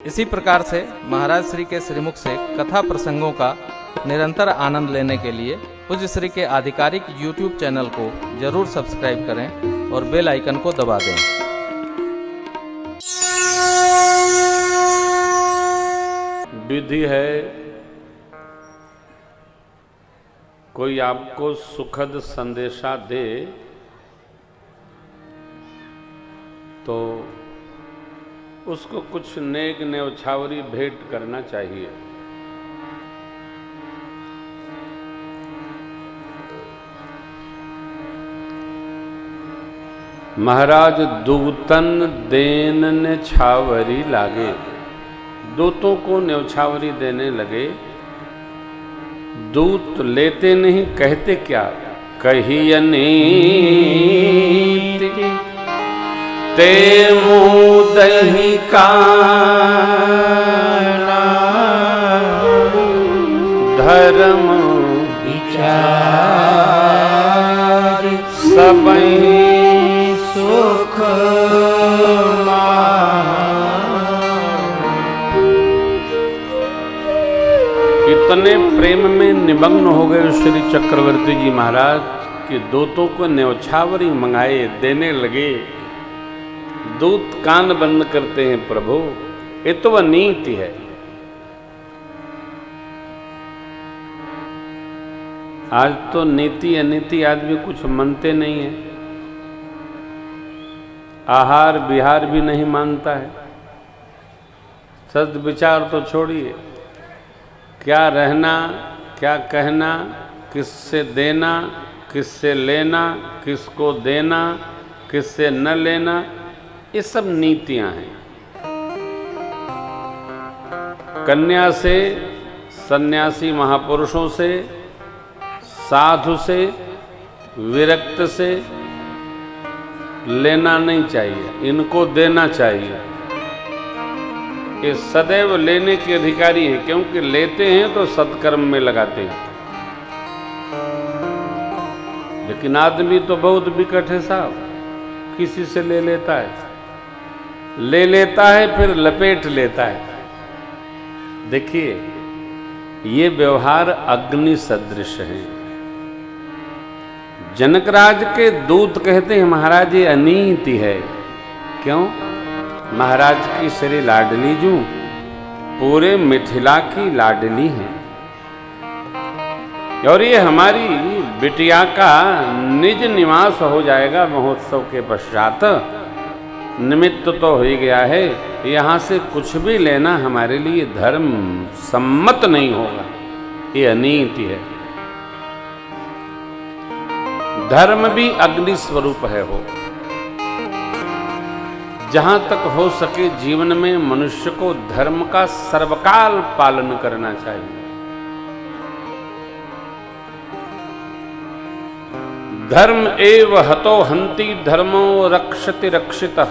इसी प्रकार से महाराज श्री के श्रीमुख से कथा प्रसंगों का निरंतर आनंद लेने के लिए पूज्य श्री के आधिकारिक YouTube चैनल को जरूर सब्सक्राइब करें और बेल आइकन को दबा दें। विधि है कोई आपको सुखद संदेशा दे तो उसको कुछ नेक न्यौछावरी भेंट करना चाहिए। महाराज दूतन देन न्यौछावरी लागे, दूतों को न्यौछावरी देने लगे। दूत लेते नहीं, कहते क्या, कही अनीति ते मुँह दही काना धर्म विचार सबहि सुख इतने प्रेम में निमग्न हो गए श्री चक्रवर्ती जी महाराज कि दूतों को न्यौछावरी मंगाए, देने लगे। दूत कान बंद करते हैं, प्रभु ये तो वह नीति है। आज तो नीति अनीति आदमी कुछ मानते नहीं है, आहार विहार भी नहीं मानता है। सद्विचार तो छोड़िए, क्या रहना, क्या कहना, किससे देना, किससे लेना, किसको देना, किससे न लेना, ये सब नीतियां हैं। कन्या से, सन्यासी महापुरुषों से, साधु से, विरक्त से लेना नहीं चाहिए, इनको देना चाहिए। ये सदैव लेने के अधिकारी हैं, क्योंकि लेते हैं तो सत्कर्म में लगाते हैं। लेकिन आदमी तो बहुत विकट है साहब, किसी से ले लेता है, ले लेता है फिर लपेट लेता है। देखिए ये व्यवहार अग्नि सदृश है। जनकराज के दूत कहते हैं महाराज ये अनीति है। क्यों? महाराज की श्री लाडली जू पूरे मिथिला की लाडली है, और ये हमारी बिटिया का निज निवास हो जाएगा महोत्सव के पश्चात। निमित्त तो हो ही गया है, यहाँ से कुछ भी लेना हमारे लिए धर्म सम्मत नहीं होगा, ये अनीति है। धर्म भी अग्नि स्वरूप है हो। जहां तक हो सके जीवन में मनुष्य को धर्म का सर्वकाल पालन करना चाहिए। धर्म एव हतो हंति धर्मो रक्षति रक्षितः।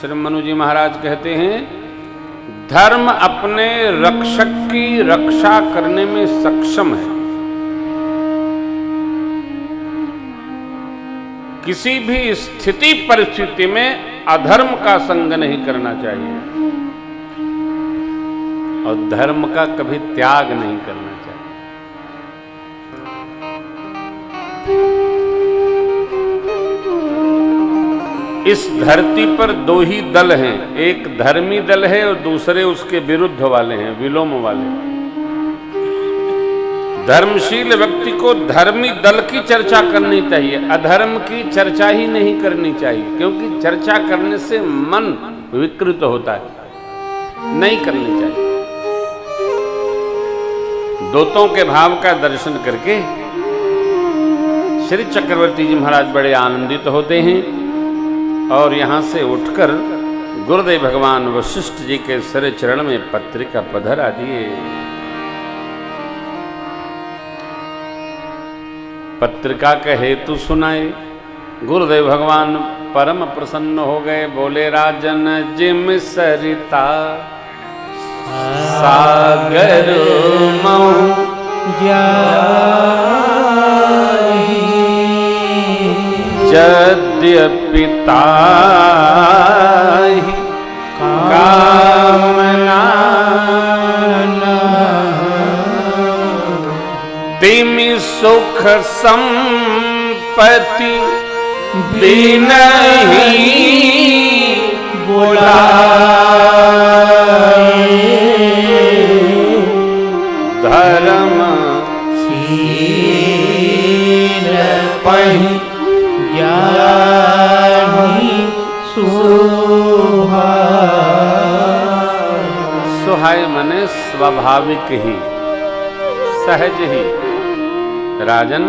श्री मनु जी महाराज कहते हैं धर्म अपने रक्षक की रक्षा करने में सक्षम है। किसी भी स्थिति परिस्थिति में अधर्म का संग नहीं करना चाहिए, और धर्म का कभी त्याग नहीं करना चाहिए। इस धरती पर दो ही दल हैं, एक धर्मी दल है और दूसरे उसके विरुद्ध वाले हैं, विलोम वाले। धर्मशील व्यक्ति को धर्मी दल की चर्चा करनी चाहिए, अधर्म की चर्चा ही नहीं करनी चाहिए, क्योंकि चर्चा करने से मन विकृत होता है, नहीं करनी चाहिए। दूतों के भाव का दर्शन करके श्री चक्रवर्ती जी महाराज बड़े आनंदित होते हैं, और यहाँ से उठकर गुरुदेव भगवान वशिष्ठ जी के सिर चरण में पत्रिका पधरा दिए। पत्रिका का हेतु सुनाए। गुरुदेव भगवान परम प्रसन्न हो गए, बोले राजन जिम सरिता सागर मऊ यद्यपि ताहि कामना सुख संपत्ति बिनहि बुलाए, धर्म शील पहि ज्ञानी सुहाय। सुहाय मने स्वाभाविक ही, सहज ही। राजन,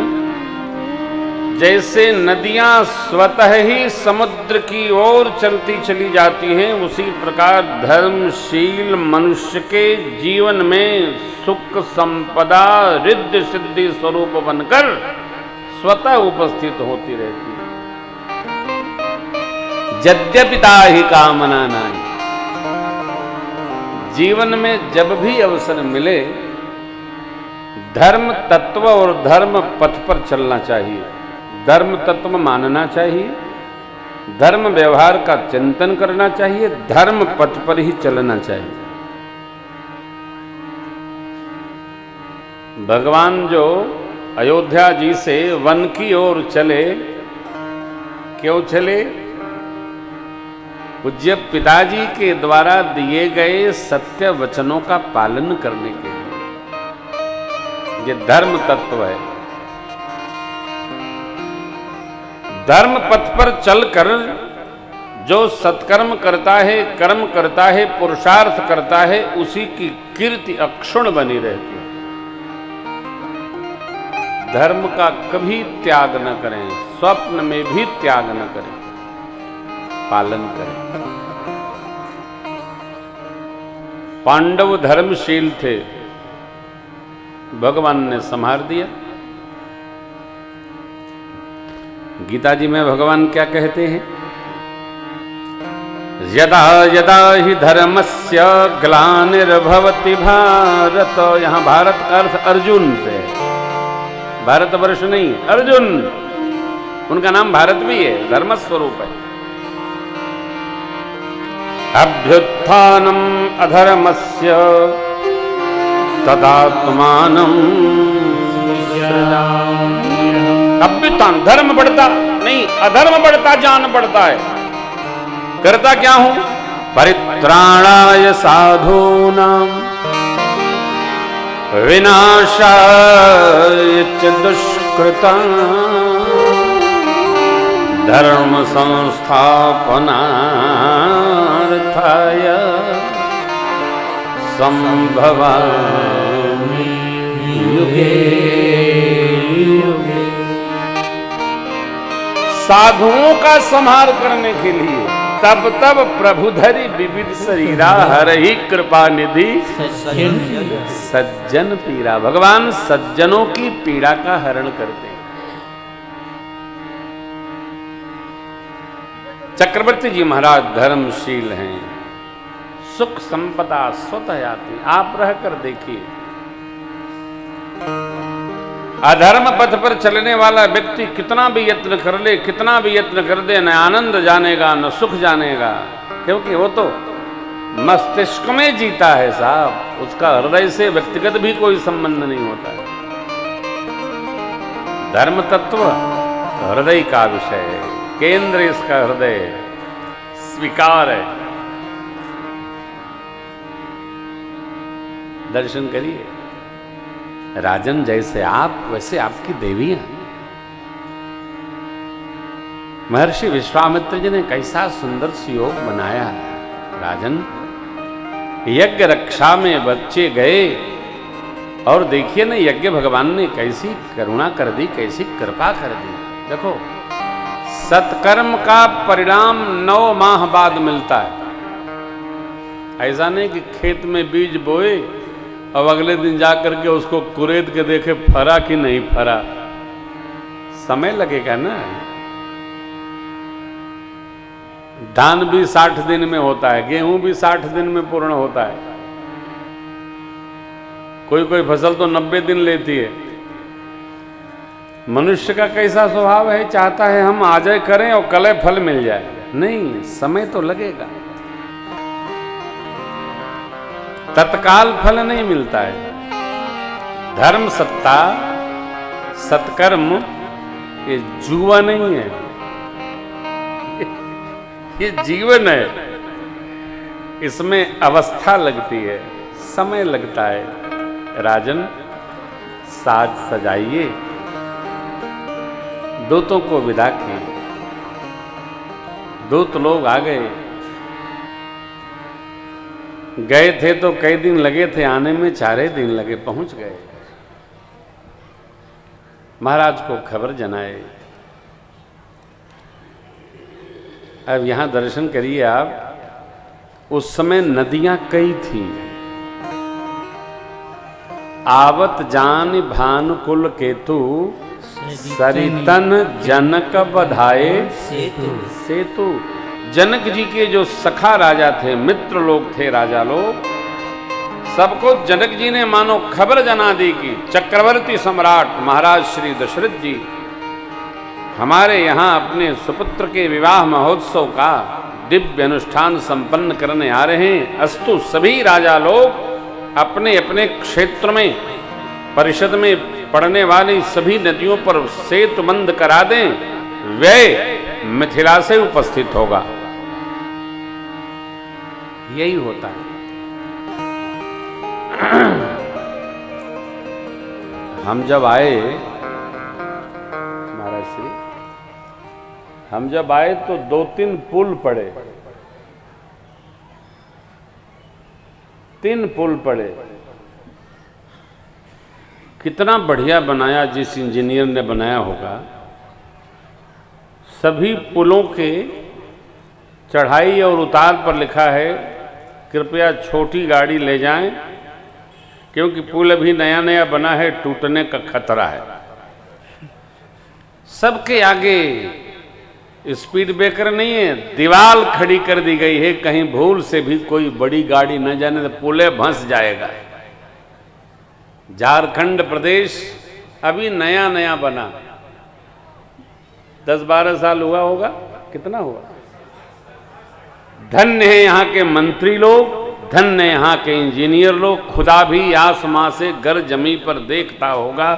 जैसे नदियां स्वतः ही समुद्र की ओर चलती चली जाती हैं, उसी प्रकार धर्मशील मनुष्य के जीवन में सुख संपदा रिद्धि सिद्धि स्वरूप बनकर स्वतः उपस्थित होती रहती है। यद्यपि ताहि कामना नाहि। जीवन में जब भी अवसर मिले धर्म तत्व और धर्म पथ पर चलना चाहिए, धर्म तत्व मानना चाहिए, धर्म व्यवहार का चिंतन करना चाहिए, धर्म पथ पर ही चलना चाहिए। भगवान जो अयोध्या जी से वन की ओर चले, क्यों चले? पूज्य पिताजी के द्वारा दिए गए सत्य वचनों का पालन करने के लिए। ये धर्म तत्व है। धर्म पथ पर चलकर जो सत्कर्म करता है, कर्म करता है, पुरुषार्थ करता है, उसी की कीर्ति अक्षुण्ण बनी रहती है। धर्म का कभी त्याग न करें, स्वप्न में भी त्याग न करें, पालन करें। पांडव धर्मशील थे, भगवान ने संहार दिया। गीता जी में भगवान क्या कहते हैं? यदा यदा हि धर्मस्य ग्लानिर्भवति भारत। यहां भारत का अर्थ अर्जुन से, भारतवर्ष नहीं, अर्जुन। उनका नाम भारत भी है, धर्म स्वरूप है। अभ्युत्थानम् अधर्मस्य तदात्मानं सृजाम्यहम्। अभ्युत्थान, धर्म बढ़ता नहीं, अधर्म बढ़ता जान पड़ता है। करता क्या हूं? परित्राणाय साधूनां विनाशाय च दुष्कृतां धर्म संस्थापनार्थाय संभवामि युगे युगे। साधुओं का संहार करने के लिए तब तब प्रभु धरि विविध शरीरा हरहि कृपा निधि सज्जन पीड़ा। भगवान सज्जनों की पीड़ा का हरण करते हैं। चक्रवर्ती जी महाराज धर्मशील हैं, सुख संपदा स्वतः आती। आप रहकर देखिए, अधर्म पथ पर चलने वाला व्यक्ति कितना भी यत्न कर ले, कितना भी यत्न कर दे, न आनंद जानेगा न सुख जानेगा, क्योंकि वो तो मस्तिष्क में जीता है साहब। उसका हृदय से व्यक्तिगत भी कोई संबंध नहीं होता है। धर्म तत्व हृदय का विषय है, केंद्र इसका हृदय है, स्वीकार है। दर्शन करिए, राजन जैसे आप वैसे आपकी देवियां। महर्षि विश्वामित्र जी ने कैसा सुंदर सुयोग बनाया है। राजन, यज्ञ रक्षा में बच्चे गए और देखिए ना, यज्ञ भगवान ने कैसी करुणा कर दी, कैसी कृपा कर दी। देखो, सत्कर्म का परिणाम 9 माह बाद मिलता है। ऐसा नहीं कि खेत में बीज बोए अब अगले दिन जाकर के उसको कुरेद के देखे फरा कि नहीं फरा। समय लगेगा ना। धान भी 60 दिन में होता है, गेहूं भी 60 दिन में पूर्ण होता है। कोई कोई फसल तो 90 दिन लेती है। मनुष्य का कैसा स्वभाव है, चाहता है हम आज करें और कल फल मिल जाए। नहीं, समय तो लगेगा। तत्काल फल नहीं मिलता है। धर्म सत्ता सत्कर्म ये जुआ नहीं है, ये जीवन है। इसमें अवस्था लगती है, समय लगता है। राजन, साज सजाइए। दूतों को विदा किए। दूत लोग आ गए थे तो कई दिन लगे थे आने में, 4 दिन लगे, पहुंच गए। महाराज को खबर जनाए। अब यहां दर्शन करिए आप। उस समय नदियां कई थी। आवत जान भानुकुल केतु, सरितन जनक बधाए सेतु। जनक जी के जो सखा राजा थे, मित्र लोग थे, राजा लोग, सबको जनक जी ने मानो खबर जना दी कि चक्रवर्ती सम्राट महाराज श्री दशरथ जी हमारे यहाँ अपने सुपुत्र के विवाह महोत्सव का दिव्य अनुष्ठान संपन्न करने आ रहे हैं। अस्तु सभी राजा लोग अपने अपने क्षेत्र में परिषद में पड़ने वाली सभी नदियों पर सेतु बंद करा दें, व्यय मिथिला से उपस्थित होगा। यही होता है। हम जब आए महाराज श्री, हम जब आए तो 2-3 पुल पड़े, 3 पुल पड़े। कितना बढ़िया बनाया, जिस इंजीनियर ने बनाया होगा। सभी पुलों के चढ़ाई और उतार पर लिखा है कृपया छोटी गाड़ी ले जाएं, क्योंकि पुल अभी नया नया बना है, टूटने का खतरा है। सबके आगे स्पीड ब्रेकर नहीं है, दीवार खड़ी कर दी गई है, कहीं भूल से भी कोई बड़ी गाड़ी न जाने तो पुले धंस जाएगा। झारखंड प्रदेश अभी नया नया बना, 10-12 साल हुआ होगा, कितना हुआ। धन्य है यहाँ के मंत्री लोग, धन्य है यहाँ के इंजीनियर लोग। खुदा भी आसमां से गर जमी पर देखता होगा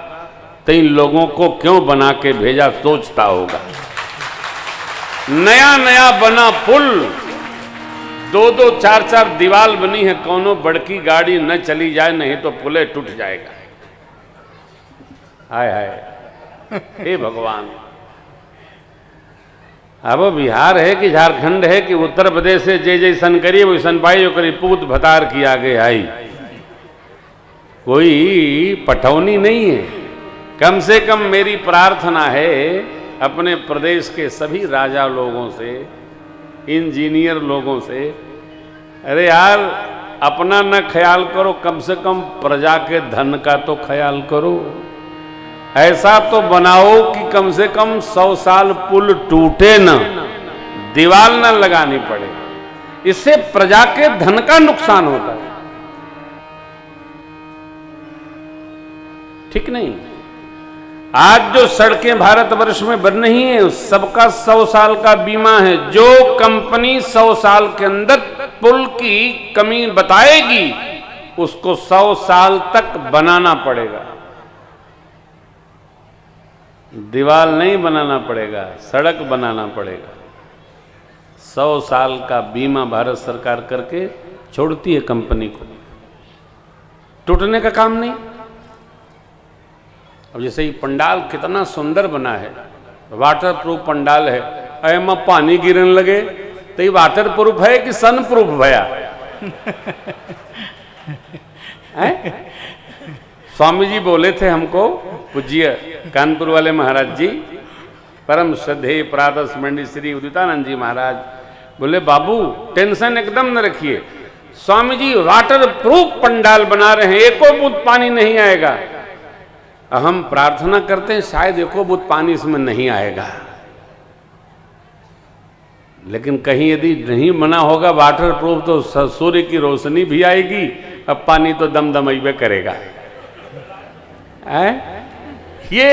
तो इन लोगों को क्यों बना के भेजा, सोचता होगा। नया नया बना पुल, 2-2, 4-4 दीवार बनी है, कौनो बड़की गाड़ी न चली जाए, नहीं तो पुले टूट जाएगा। हाय हाय, हे भगवान। अब बिहार है कि झारखंड है कि उत्तर प्रदेश से जे जैसन करिए वैसन पाई, करी पूत भतार की आगे आई। कोई पटौनी नहीं है। कम से कम मेरी प्रार्थना है अपने प्रदेश के सभी राजा लोगों से, इंजीनियर लोगों से, अरे यार अपना न ख्याल करो, कम से कम प्रजा के धन का तो ख्याल करो। ऐसा तो बनाओ कि कम से कम 100 साल पुल टूटे न, दीवार न लगानी पड़े। इससे प्रजा के धन का नुकसान होता है, ठीक नहीं। आज जो सड़कें भारतवर्ष में बन रही हैं, सबका 100 साल का बीमा है। जो कंपनी 100 साल के अंदर पुल की कमी बताएगी, उसको 100 साल तक बनाना पड़ेगा। दीवार नहीं बनाना पड़ेगा, सड़क बनाना पड़ेगा। 100 साल का बीमा भारत सरकार करके छोड़ती है कंपनी को, टूटने का काम नहीं। अब जैसे ही पंडाल कितना सुंदर बना है, वाटर प्रूफ पंडाल है, एमा पानी गिरने लगे तो ये वाटर प्रूफ है कि सन प्रूफ भया स्वामी जी बोले थे हमको, पूज्य कानपुर वाले महाराज जी, परम श्रद्धेय प्रातः स्मरणीय श्री उदितानंद जी महाराज बोले, बाबू टेंशन एकदम न रखिए, स्वामी जी वाटर प्रूफ पंडाल बना रहे हैं, एको बूंद पानी नहीं आएगा। हम प्रार्थना करते हैं शायद एको बूंद पानी इसमें नहीं आएगा, लेकिन कहीं यदि नहीं बना होगा वाटर प्रूफ तो सूर्य की रोशनी भी आएगी, अब पानी तो दमदमाइबे करेगा। ये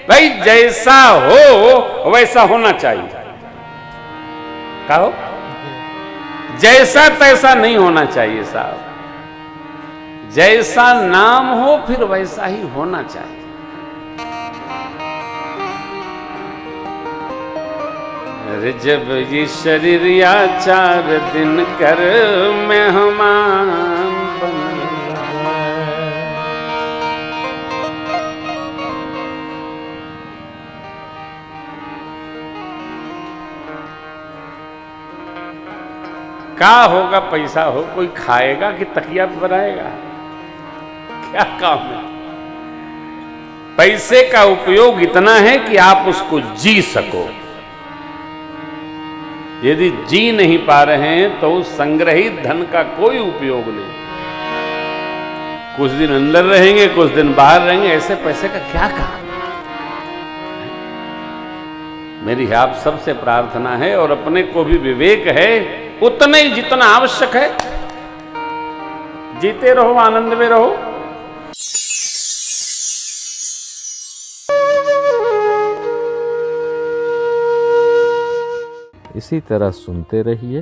भाई जैसा हो वैसा होना चाहिए, कहो जैसा तैसा नहीं होना चाहिए साहब। जैसा नाम हो फिर वैसा ही होना चाहिए। अरे जब ये शरीर या 4 दिन कर मेहमान बन क्या होगा? पैसा हो कोई खाएगा कि तकिया बनाएगा? क्या काम है? पैसे का उपयोग इतना है कि आप उसको जी सको। यदि जी नहीं पा रहे हैं तो उस संग्रहित धन का कोई उपयोग नहीं। कुछ दिन अंदर रहेंगे, कुछ दिन बाहर रहेंगे, ऐसे पैसे का क्या काम? मेरी आप सबसे प्रार्थना है और अपने को भी विवेक है उतना ही जितना आवश्यक है। जीते रहो, आनंद में रहो। इसी तरह सुनते रहिए,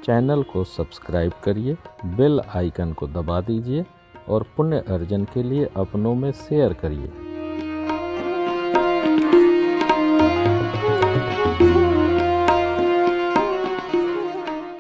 चैनल को सब्सक्राइब करिए, बेल आइकन को दबा दीजिए और पुण्य अर्जन के लिए अपनों में शेयर करिए।